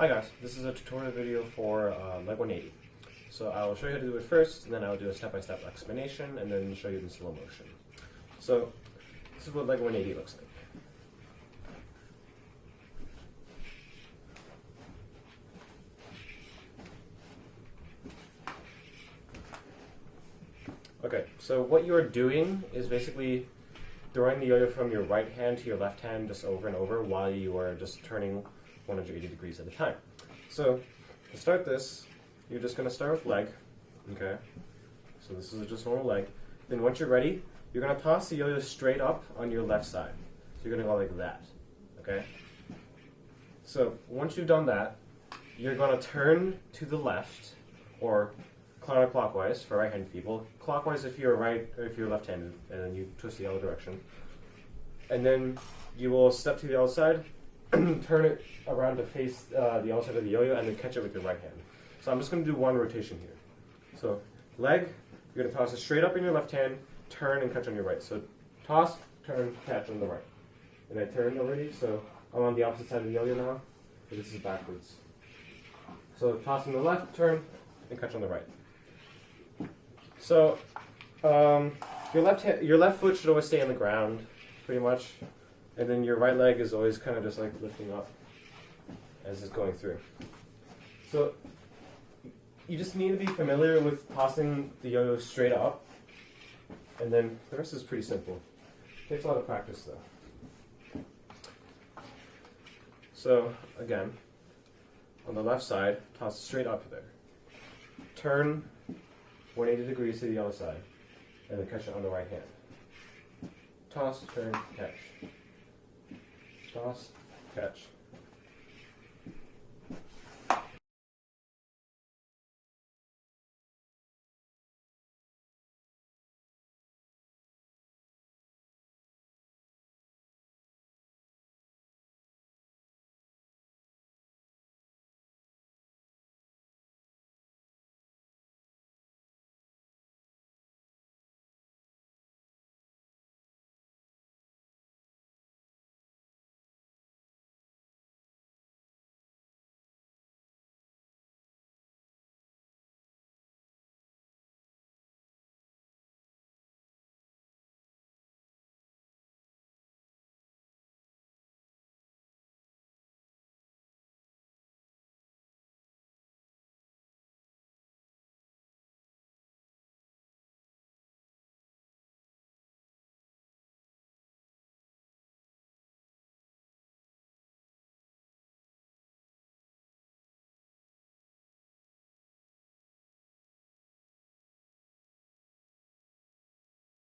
Hi guys, this is a tutorial video for leg 180. So I will show you how to do it first, and then I'll do a step-by-step explanation, and then show you in slow motion. So this is what leg 180 looks like. Okay, so what you are doing is basically throwing the yo-yo from your right hand to your left hand just over and over while you are just turning 180 degrees at a time. So to start this, you're just going to start with leg, okay? So this is just normal leg. Then once you're ready, you're going to toss the yo-yo straight up on your left side. So you're going to go like that, okay? So once you've done that, you're going to turn to the left, or counterclockwise for right-handed people. Clockwise if you're right, or if you're left-handed, and then you twist the other direction. And then you will step to the other side, turn it around to face the outside of the yo-yo, and then catch it with your right hand. So I'm just going to do one rotation here. So leg, you're going to toss it straight up in your left hand, turn and catch on your right. So toss, turn, catch on the right. And I turned already, so I'm on the opposite side of the yo-yo now. So this is backwards. So toss on the left, turn, and catch on the right. So your left foot should always stay on the ground, pretty much. And then your right leg is always kind of just like lifting up as it's going through. So you just need to be familiar with tossing the yo-yo straight up, and then the rest is pretty simple. It takes a lot of practice though. So again, on the left side, toss it straight up there. Turn 180 degrees to the other side, and then catch it on the right hand. Toss, turn, catch. Toss, catch.